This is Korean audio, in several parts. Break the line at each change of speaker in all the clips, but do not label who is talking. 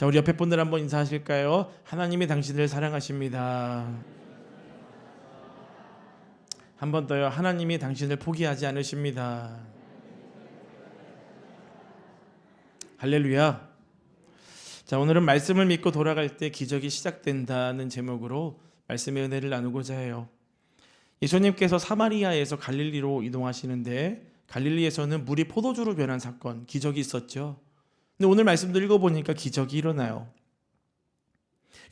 자, 우리 옆에 분들 한번 인사하실까요? 하나님이 당신을 사랑하십니다. 한 번 더요. 하나님이 당신을 포기하지 않으십니다. 할렐루야. 자, 오늘은 말씀을 믿고 돌아갈 때 기적이 시작된다는 제목으로 말씀의 은혜를 나누고자 해요. 예수님께서 사마리아에서 갈릴리로 이동하시는데 갈릴리에서는 물이 포도주로 변한 사건, 기적이 있었죠. 근데 오늘 말씀도 읽어보니까 기적이 일어나요.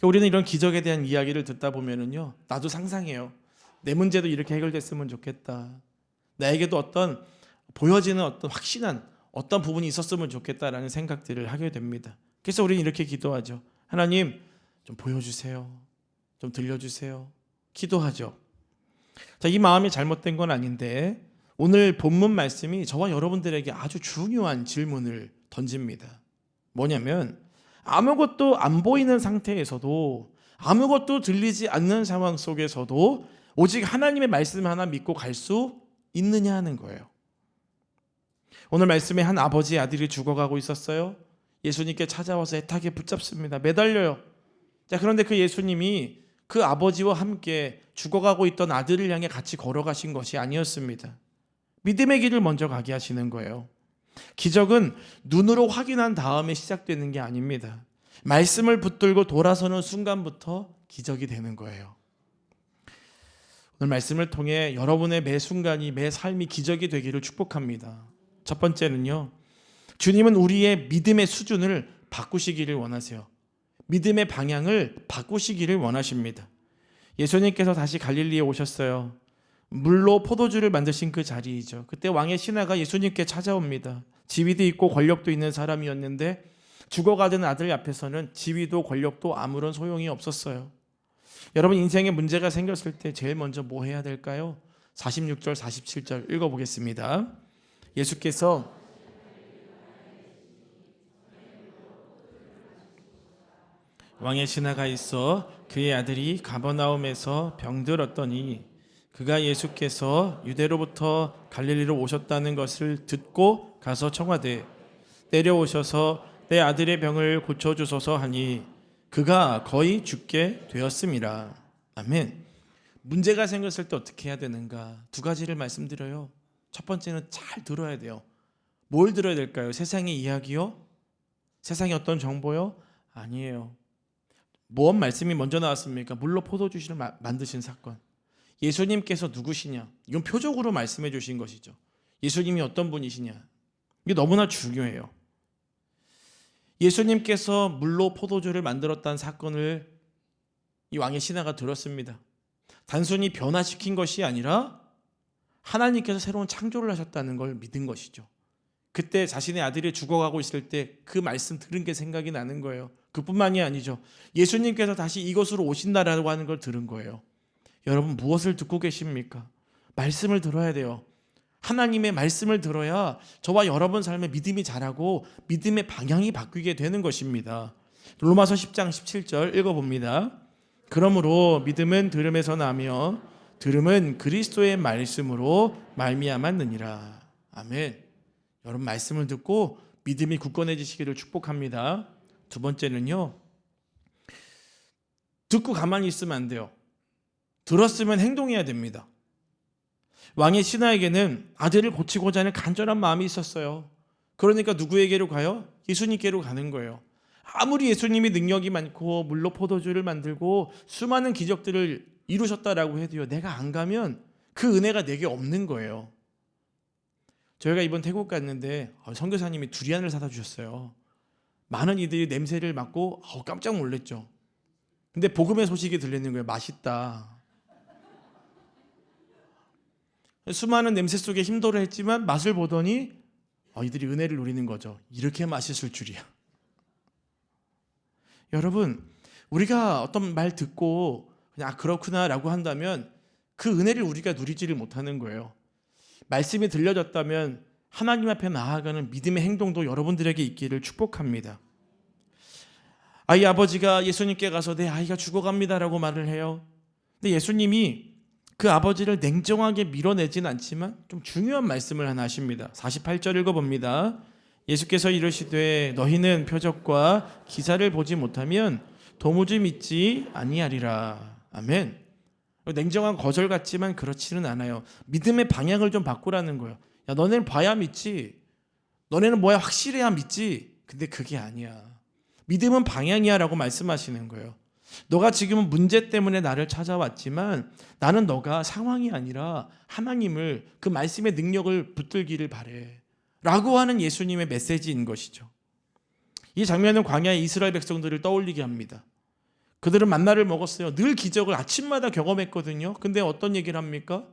우리는 이런 기적에 대한 이야기를 듣다 보면은요, 나도 상상해요. 내 문제도 이렇게 해결됐으면 좋겠다. 나에게도 어떤 보여지는 어떤 확신한 어떤 부분이 있었으면 좋겠다라는 생각들을 하게 됩니다. 그래서 우리는 이렇게 기도하죠. 하나님, 좀 보여주세요. 좀 들려주세요. 기도하죠. 자, 이 마음이 잘못된 건 아닌데 오늘 본문 말씀이 저와 여러분들에게 아주 중요한 질문을 던집니다. 뭐냐면 아무것도 안 보이는 상태에서도 아무것도 들리지 않는 상황 속에서도 오직 하나님의 말씀 하나 믿고 갈 수 있느냐 하는 거예요. 오늘 말씀에 한 아버지의 아들이 죽어가고 있었어요. 예수님께 찾아와서 애타게 붙잡습니다. 매달려요. 자, 그런데 그 예수님이 그 아버지와 함께 죽어가고 있던 아들을 향해 같이 걸어가신 것이 아니었습니다. 믿음의 길을 먼저 가게 하시는 거예요. 기적은 눈으로 확인한 다음에 시작되는 게 아닙니다. 말씀을 붙들고 돌아서는 순간부터 기적이 되는 거예요. 오늘 말씀을 통해 여러분의 매 순간이, 매 삶이 기적이 되기를 축복합니다. 첫 번째는요, 주님은 우리의 믿음의 수준을 바꾸시기를 원하세요. 믿음의 방향을 바꾸시기를 원하십니다. 예수님께서 다시 갈릴리에 오셨어요. 물로 포도주를 만드신 그 자리이죠. 그때 왕의 신하가 예수님께 찾아옵니다. 지위도 있고 권력도 있는 사람이었는데 죽어가던 아들 앞에서는 지위도 권력도 아무런 소용이 없었어요. 여러분, 인생에 문제가 생겼을 때 제일 먼저 뭐 해야 될까요? 46절 47절 읽어보겠습니다. 예수께서 왕의 신하가 있어 그의 아들이 가버나움에서 병들었더니 그가 예수께서 유대로부터 갈릴리로 오셨다는 것을 듣고 가서 청하되 내려오셔서 내 아들의 병을 고쳐주소서 하니 그가 거의 죽게 되었음이라. 아멘. 문제가 생겼을 때 어떻게 해야 되는가? 두 가지를 말씀드려요. 첫 번째는 잘 들어야 돼요. 뭘 들어야 될까요? 세상의 이야기요? 세상의 어떤 정보요? 아니에요. 무엇 말씀이 먼저 나왔습니까? 물로 포도주를 만드신 사건. 예수님께서 누구시냐? 이건 표적으로 말씀해 주신 것이죠. 예수님이 어떤 분이시냐? 이게 너무나 중요해요. 예수님께서 물로 포도주를 만들었다는 사건을 이 왕의 신하가 들었습니다. 단순히 변화시킨 것이 아니라 하나님께서 새로운 창조를 하셨다는 걸 믿은 것이죠. 그때 자신의 아들이 죽어가고 있을 때 그 말씀 들은 게 생각이 나는 거예요. 그뿐만이 아니죠. 예수님께서 다시 이곳으로 오신다라고 하는 걸 들은 거예요. 여러분, 무엇을 듣고 계십니까? 말씀을 들어야 돼요. 하나님의 말씀을 들어야 저와 여러분 삶의 믿음이 자라고 믿음의 방향이 바뀌게 되는 것입니다. 로마서 10장 17절 읽어봅니다. 그러므로 믿음은 들음에서 나며 들음은 그리스도의 말씀으로 말미암았느니라. 아멘. 여러분, 말씀을 듣고 믿음이 굳건해지시기를 축복합니다. 두 번째는요, 듣고 가만히 있으면 안 돼요. 들었으면 행동해야 됩니다. 왕의 신하에게는 아들을 고치고자 하는 간절한 마음이 있었어요. 그러니까 누구에게로 가요? 예수님께로 가는 거예요. 아무리 예수님이 능력이 많고 물로 포도주를 만들고 수많은 기적들을 이루셨다라고 해도요, 내가 안 가면 그 은혜가 내게 없는 거예요. 저희가 이번 태국 갔는데 선교사님이 두리안을 사다 주셨어요. 많은 이들이 냄새를 맡고 깜짝 놀랐죠. 근데 복음의 소식이 들리는 거예요. 맛있다. 수많은 냄새 속에 힘들어 했지만 맛을 보더니 이들이 은혜를 누리는 거죠. 이렇게 맛있을 줄이야. 여러분, 우리가 어떤 말 듣고 그냥 그렇구나 라고 한다면 그 은혜를 우리가 누리지를 못하는 거예요. 말씀이 들려졌다면 하나님 앞에 나아가는 믿음의 행동도 여러분들에게 있기를 축복합니다. 아이 아버지가 예수님께 가서 내 아이가 죽어갑니다라고 말을 해요. 근데 예수님이 그 아버지를 냉정하게 밀어내진 않지만 좀 중요한 말씀을 하나 하십니다. 48절 읽어봅니다. 예수께서 이르시되 너희는 표적과 기사를 보지 못하면 도무지 믿지 아니하리라. 아멘. 냉정한 거절 같지만 그렇지는 않아요. 믿음의 방향을 좀 바꾸라는 거예요. 야, 너네는 봐야 믿지. 너네는 뭐야 확실해야 믿지. 근데 그게 아니야. 믿음은 방향이야 라고 말씀하시는 거예요. 너가 지금은 문제 때문에 나를 찾아왔지만 나는 너가 상황이 아니라 하나님을, 그 말씀의 능력을 붙들기를 바래 라고 하는 예수님의 메시지인 것이죠. 이 장면은 광야의 이스라엘 백성들을 떠올리게 합니다. 그들은 만나를 먹었어요. 늘 기적을 아침마다 경험했거든요. 근데 어떤 얘기를 합니까?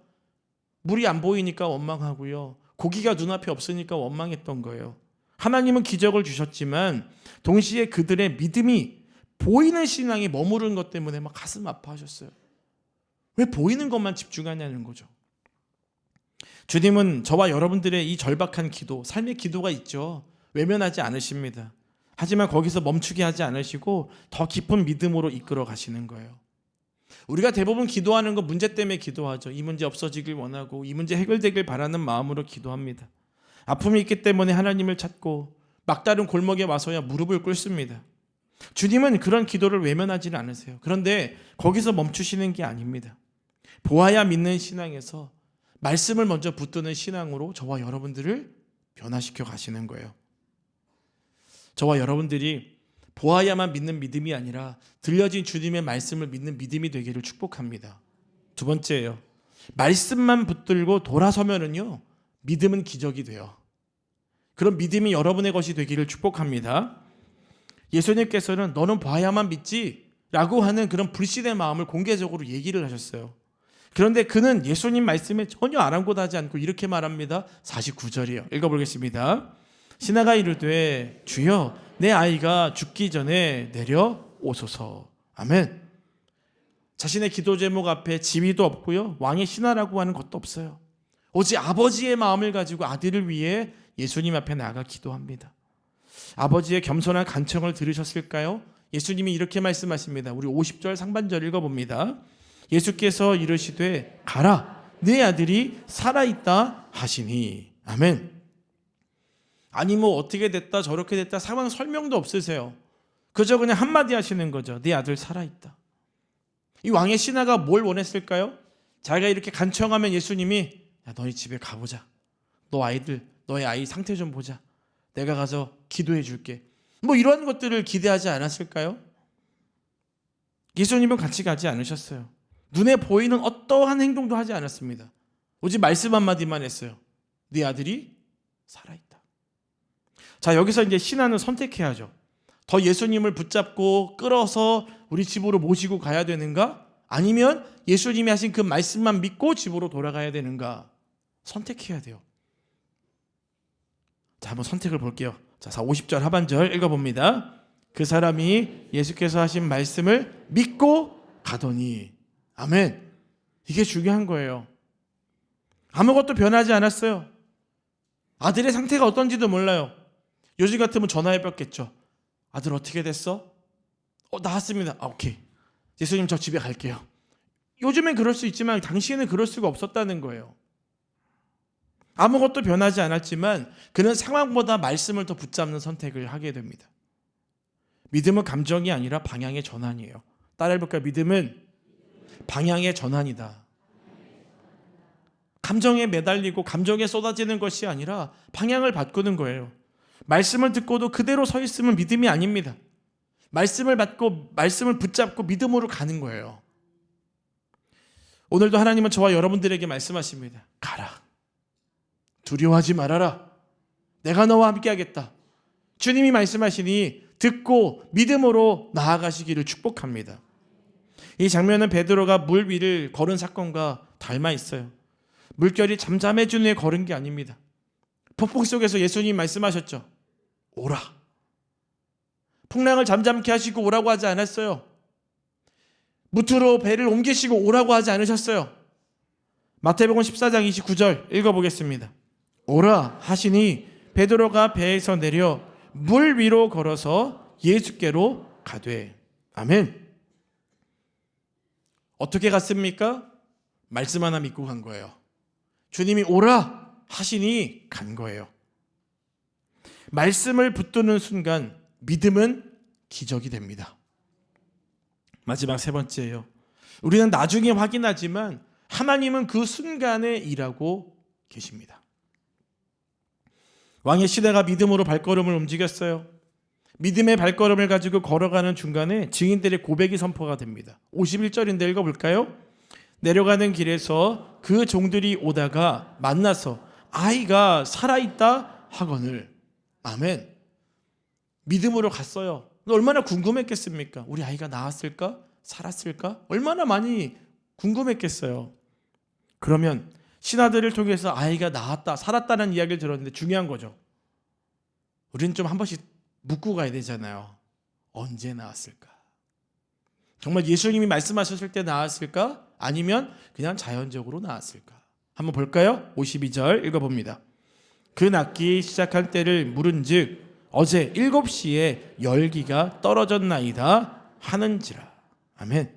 물이 안 보이니까 원망하고요. 고기가 눈앞에 없으니까 원망했던 거예요. 하나님은 기적을 주셨지만 동시에 그들의 믿음이 보이는 신앙이 머무른 것 때문에 막 가슴 아파하셨어요. 왜 보이는 것만 집중하냐는 거죠. 주님은 저와 여러분들의 이 절박한 기도, 삶의 기도가 있죠. 외면하지 않으십니다. 하지만 거기서 멈추게 하지 않으시고 더 깊은 믿음으로 이끌어 가시는 거예요. 우리가 대부분 기도하는 건 문제 때문에 기도하죠. 이 문제 없어지길 원하고 이 문제 해결되길 바라는 마음으로 기도합니다. 아픔이 있기 때문에 하나님을 찾고 막다른 골목에 와서야 무릎을 꿇습니다. 주님은 그런 기도를 외면하지는 않으세요. 그런데 거기서 멈추시는 게 아닙니다. 보아야 믿는 신앙에서 말씀을 먼저 붙드는 신앙으로 저와 여러분들을 변화시켜 가시는 거예요. 저와 여러분들이 보아야만 믿는 믿음이 아니라 들려진 주님의 말씀을 믿는 믿음이 되기를 축복합니다. 두 번째예요. 말씀만 붙들고 돌아서면은요, 믿음은 기적이 돼요. 그런 믿음이 여러분의 것이 되기를 축복합니다. 예수님께서는 너는 봐야만 믿지 라고 하는 그런 불신의 마음을 공개적으로 얘기를 하셨어요. 그런데 그는 예수님 말씀에 전혀 아랑곳하지 않고 이렇게 말합니다. 49절이요. 읽어보겠습니다. 신하가 이르되 주여 내 아이가 죽기 전에 내려오소서. 아멘. 자신의 기도 제목 앞에 지위도 없고요, 왕의 신하라고 하는 것도 없어요. 오직 아버지의 마음을 가지고 아들을 위해 예수님 앞에 나아가 기도합니다. 아버지의 겸손한 간청을 들으셨을까요? 예수님이 이렇게 말씀하십니다. 우리 50절 상반절 읽어봅니다. 예수께서 이르시되 가라 네 아들이 살아있다 하시니. 아멘. 아니 뭐 어떻게 됐다 저렇게 됐다 상황 설명도 없으세요. 그저 그냥 한마디 하시는 거죠. 네 아들 살아있다. 이 왕의 신하가 뭘 원했을까요? 자기가 이렇게 간청하면 예수님이 야 너희 집에 가보자. 너의 아이 상태 좀 보자. 내가 가서 기도해 줄게. 뭐 이런 것들을 기대하지 않았을까요? 예수님은 같이 가지 않으셨어요. 눈에 보이는 어떠한 행동도 하지 않았습니다. 오직 말씀 한마디만 했어요. 네 아들이 살아있다. 자, 여기서 이제 신하는 선택해야죠. 더 예수님을 붙잡고 끌어서 우리 집으로 모시고 가야 되는가? 아니면 예수님이 하신 그 말씀만 믿고 집으로 돌아가야 되는가? 선택해야 돼요. 자, 한번 선택을 볼게요. 자, 50절 하반절 읽어봅니다. 그 사람이 예수께서 하신 말씀을 믿고 가더니. 아멘. 이게 중요한 거예요. 아무것도 변하지 않았어요. 아들의 상태가 어떤지도 몰라요. 요즘 같으면 전화해 봤겠죠. 아들 어떻게 됐어? 나았습니다. 오케이. 예수님 저 집에 갈게요. 요즘엔 그럴 수 있지만 당시에는 그럴 수가 없었다는 거예요. 아무것도 변하지 않았지만 그는 상황보다 말씀을 더 붙잡는 선택을 하게 됩니다. 믿음은 감정이 아니라 방향의 전환이에요. 따라해볼까요? 믿음은 방향의 전환이다. 감정에 매달리고 감정에 쏟아지는 것이 아니라 방향을 바꾸는 거예요. 말씀을 듣고도 그대로 서 있으면 믿음이 아닙니다. 말씀을 받고 말씀을 붙잡고 믿음으로 가는 거예요. 오늘도 하나님은 저와 여러분들에게 말씀하십니다. 가라. 두려워하지 말아라. 내가 너와 함께 하겠다. 주님이 말씀하시니 듣고 믿음으로 나아가시기를 축복합니다. 이 장면은 베드로가 물 위를 걸은 사건과 닮아 있어요. 물결이 잠잠해진 후에 걸은 게 아닙니다. 폭풍 속에서 예수님이 말씀하셨죠. 오라. 풍랑을 잠잠케 하시고 오라고 하지 않았어요. 무트로 배를 옮기시고 오라고 하지 않으셨어요. 마태복음 14장 29절 읽어보겠습니다. 오라 하시니 베드로가 배에서 내려 물 위로 걸어서 예수께로 가되. 아멘. 어떻게 갔습니까? 말씀 하나 믿고 간 거예요. 주님이 오라 하시니 간 거예요. 말씀을 붙드는 순간 믿음은 기적이 됩니다. 마지막 세 번째예요. 우리는 나중에 확인하지만 하나님은 그 순간에 일하고 계십니다. 왕의 시대가 믿음으로 발걸음을 움직였어요. 믿음의 발걸음을 가지고 걸어가는 중간에 증인들의 고백이 선포가 됩니다. 51절인데 읽어볼까요? 내려가는 길에서 그 종들이 오다가 만나서 아이가 살아있다 하거늘. 아멘. 믿음으로 갔어요. 얼마나 궁금했겠습니까? 우리 아이가 나았을까? 살았을까? 얼마나 많이 궁금했겠어요. 그러면 신하들을 통해서 아이가 나았다, 살았다는 이야기를 들었는데 중요한 거죠. 우리는 좀 한 번씩 묻고 가야 되잖아요. 언제 나았을까? 정말 예수님이 말씀하셨을 때 나았을까? 아니면 그냥 자연적으로 나았을까? 한번 볼까요? 52절 읽어봅니다. 그 낫기 시작한 때를 물은즉 어제 7시에 열기가 떨어졌나이다 하는지라. 아멘.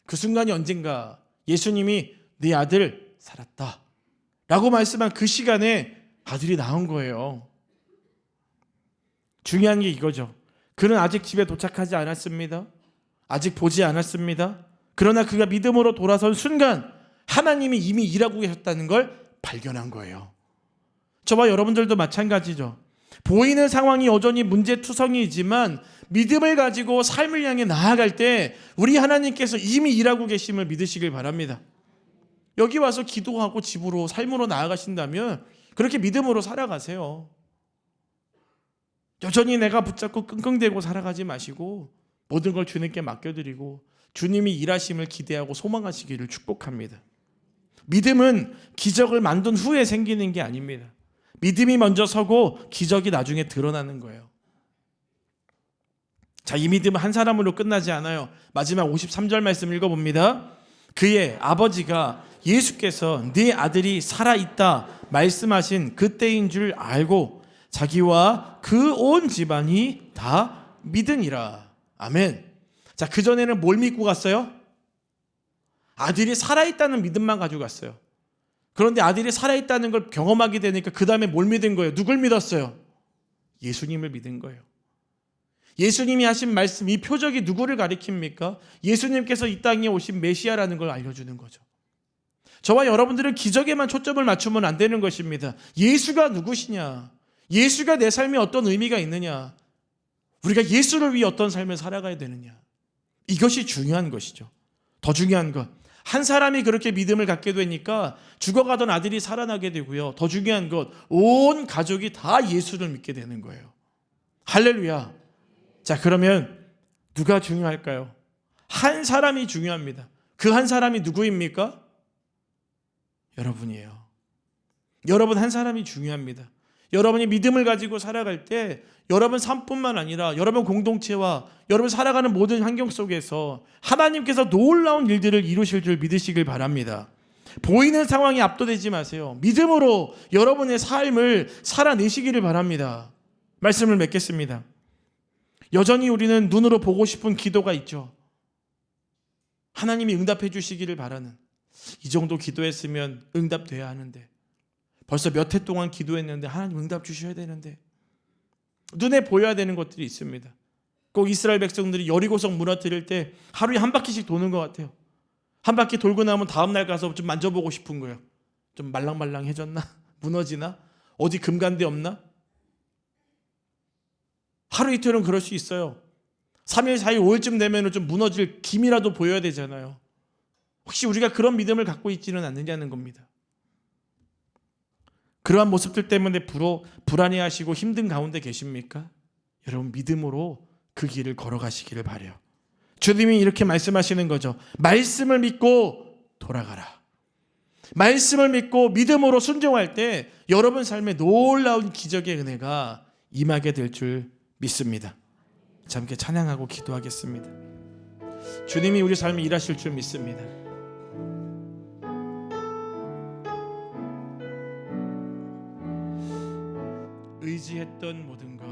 그 순간이 언젠가 예수님이 네 아들 살았다 라고 말씀한 그 시간에 아들이 나온 거예요. 중요한 게 이거죠. 그는 아직 집에 도착하지 않았습니다. 아직 보지 않았습니다. 그러나 그가 믿음으로 돌아선 순간 하나님이 이미 일하고 계셨다는 걸 발견한 거예요. 저와 여러분들도 마찬가지죠. 보이는 상황이 여전히 문제투성이지만 믿음을 가지고 삶을 향해 나아갈 때 우리 하나님께서 이미 일하고 계심을 믿으시길 바랍니다. 여기 와서 기도하고 집으로 삶으로 나아가신다면 그렇게 믿음으로 살아가세요. 여전히 내가 붙잡고 끙끙대고 살아가지 마시고 모든 걸 주님께 맡겨드리고 주님이 일하심을 기대하고 소망하시기를 축복합니다. 믿음은 기적을 만든 후에 생기는 게 아닙니다. 믿음이 먼저 서고 기적이 나중에 드러나는 거예요. 자, 이 믿음은 한 사람으로 끝나지 않아요. 마지막 53절 말씀 읽어봅니다. 그의 아버지가 예수께서 네 아들이 살아있다 말씀하신 그때인 줄 알고 자기와 그 온 집안이 다 믿으니라. 아멘. 자, 그전에는 뭘 믿고 갔어요? 아들이 살아있다는 믿음만 가지고 갔어요. 그런데 아들이 살아있다는 걸 경험하게 되니까 그 다음에 뭘 믿은 거예요? 누굴 믿었어요? 예수님을 믿은 거예요. 예수님이 하신 말씀, 이 표적이 누구를 가리킵니까? 예수님께서 이 땅에 오신 메시아라는 걸 알려주는 거죠. 저와 여러분들은 기적에만 초점을 맞추면 안 되는 것입니다. 예수가 누구시냐? 예수가 내 삶에 어떤 의미가 있느냐? 우리가 예수를 위해 어떤 삶을 살아가야 되느냐? 이것이 중요한 것이죠. 더 중요한 것, 한 사람이 그렇게 믿음을 갖게 되니까 죽어가던 아들이 살아나게 되고요. 더 중요한 것, 온 가족이 다 예수를 믿게 되는 거예요. 할렐루야. 자, 그러면 누가 중요할까요? 한 사람이 중요합니다. 그 한 사람이 누구입니까? 여러분이에요. 여러분 한 사람이 중요합니다. 여러분이 믿음을 가지고 살아갈 때 여러분 삶뿐만 아니라 여러분 공동체와 여러분 살아가는 모든 환경 속에서 하나님께서 놀라운 일들을 이루실 줄 믿으시길 바랍니다. 보이는 상황에 압도되지 마세요. 믿음으로 여러분의 삶을 살아내시기를 바랍니다. 말씀을 맺겠습니다. 여전히 우리는 눈으로 보고 싶은 기도가 있죠. 하나님이 응답해 주시기를 바라는, 이 정도 기도했으면 응답돼야 하는데 벌써 몇 해 동안 기도했는데 하나님 응답 주셔야 되는데, 눈에 보여야 되는 것들이 있습니다. 꼭 이스라엘 백성들이 여리고성 무너뜨릴 때 하루에 한 바퀴씩 도는 것 같아요. 한 바퀴 돌고 나면 다음 날 가서 좀 만져보고 싶은 거예요. 좀 말랑말랑해졌나? 무너지나? 어디 금간데 없나? 하루 이틀은 그럴 수 있어요. 3일, 4일, 5일쯤 되면 좀 무너질 김이라도 보여야 되잖아요. 혹시 우리가 그런 믿음을 갖고 있지는 않느냐는 겁니다. 그러한 모습들 때문에 불안해하시고 힘든 가운데 계십니까? 여러분, 믿음으로 그 길을 걸어가시기를 바라요. 주님이 이렇게 말씀하시는 거죠. 말씀을 믿고 돌아가라. 말씀을 믿고 믿음으로 순종할 때 여러분 삶에 놀라운 기적의 은혜가 임하게 될 줄 믿습니다. 자, 함께 찬양하고 기도하겠습니다. 주님이 우리 삶에 일하실 줄 믿습니다. 의지했던 모든 것,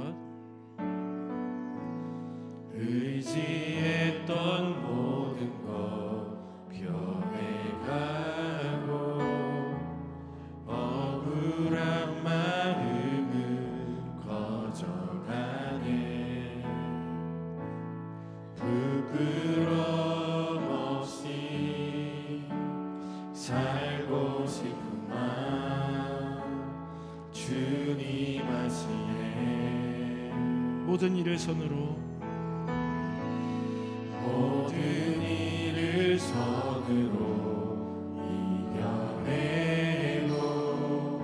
의지했던 모든 것 변해가고 억울한 마음은 모든 일을 손으로 이겨내고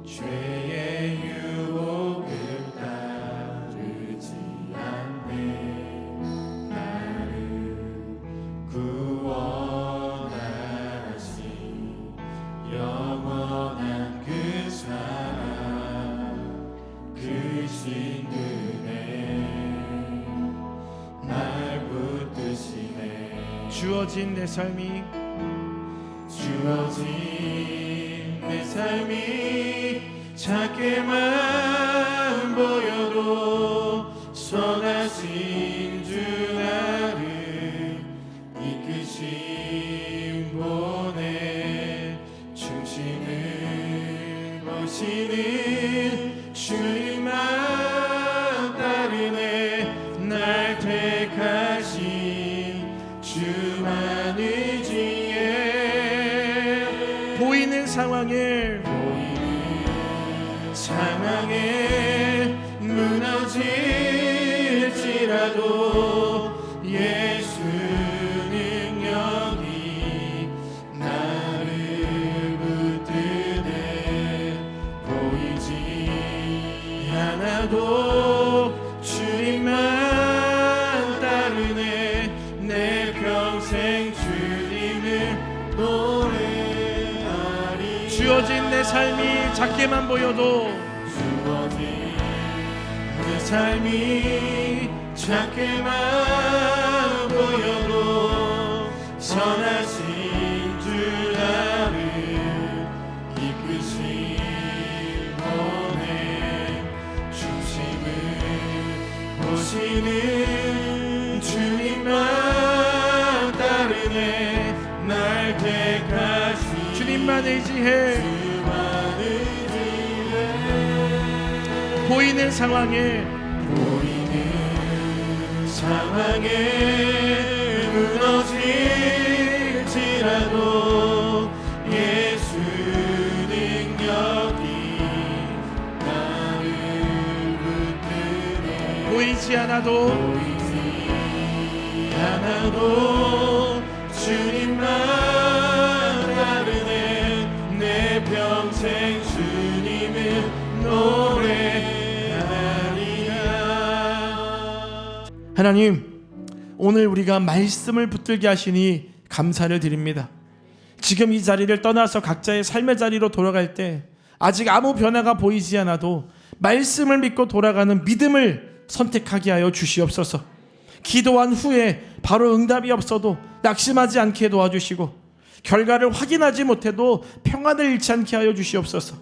죄의 유혹을 따르지 않네. 나를 구원하신 영원한 그 사랑, 그 신은혜 날 붙드시네. 주어진 내 삶이 작게만 보여도 선하신 주 나를 이끄신 분의 중심을 보시는 주님만 따르네. 날 택하신 주만 의지해. 보이는 상황에 무너질지라도 예수 능력이 나를 붙드네. 보이지 않아도 주님만 따르네. 내 평생 주님을 노래하리. 주어진 내 삶이 작게만 보여도 삶이 작게만 보여도 선하신 주 나를 이끄신 분의 중심을 보시는 주님만 따르네. 날 택하신 주님만 의지해. 보이는 상황에 무너질지라도 예수 능력이 나를 붙드네. 보이지 않아도 주님만 따르네. 내 평생 주님을 노래하리라. 하나님, 오늘 우리가 말씀을 붙들게 하시니 감사를 드립니다. 지금 이 자리를 떠나서 각자의 삶의 자리로 돌아갈 때 아직 아무 변화가 보이지 않아도 말씀을 믿고 돌아가는 믿음을 선택하게 하여 주시옵소서. 기도한 후에 바로 응답이 없어도 낙심하지 않게 도와주시고, 결과를 확인하지 못해도 평안을 잃지 않게 하여 주시옵소서.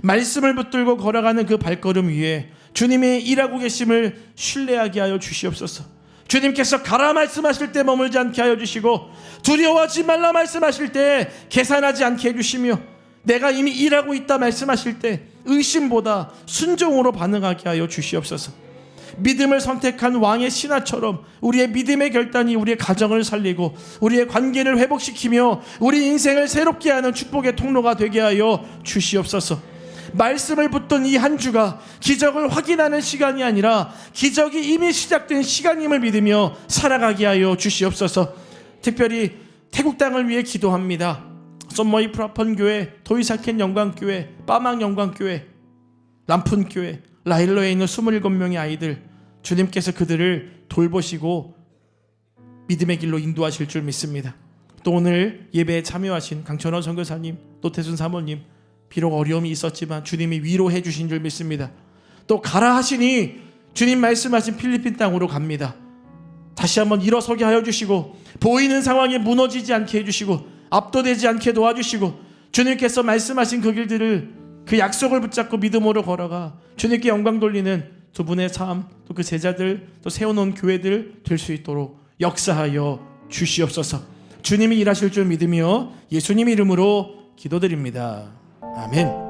말씀을 붙들고 걸어가는 그 발걸음 위에 주님이 일하고 계심을 신뢰하게 하여 주시옵소서. 주님께서 가라 말씀하실 때 머물지 않게 하여 주시고, 두려워하지 말라 말씀하실 때 계산하지 않게 해주시며, 내가 이미 일하고 있다 말씀하실 때 의심보다 순종으로 반응하게 하여 주시옵소서. 믿음을 선택한 왕의 신하처럼 우리의 믿음의 결단이 우리의 가정을 살리고 우리의 관계를 회복시키며 우리 인생을 새롭게 하는 축복의 통로가 되게 하여 주시옵소서. 말씀을 붙든 이 한 주가 기적을 확인하는 시간이 아니라 기적이 이미 시작된 시간임을 믿으며 살아가게 하여 주시옵소서. 특별히 태국 땅을 위해 기도합니다. 썸머이 프라펀 교회, 도이사켄 영광교회, 빠망 영광교회, 람푼교회, 라일로에 있는 27명의 아이들, 주님께서 그들을 돌보시고 믿음의 길로 인도하실 줄 믿습니다. 또 오늘 예배에 참여하신 강천원 선교사님, 노태순 사모님, 비록 어려움이 있었지만 주님이 위로해 주신 줄 믿습니다. 또 가라 하시니 주님 말씀하신 필리핀 땅으로 갑니다. 다시 한번 일어서게 하여 주시고, 보이는 상황에 무너지지 않게 해주시고, 압도되지 않게 도와주시고, 주님께서 말씀하신 그 길들을, 그 약속을 붙잡고 믿음으로 걸어가 주님께 영광 돌리는 두 분의 삶, 또 그 제자들, 또 세워놓은 교회들 될 수 있도록 역사하여 주시옵소서. 주님이 일하실 줄 믿으며 예수님 이름으로 기도드립니다. 아멘.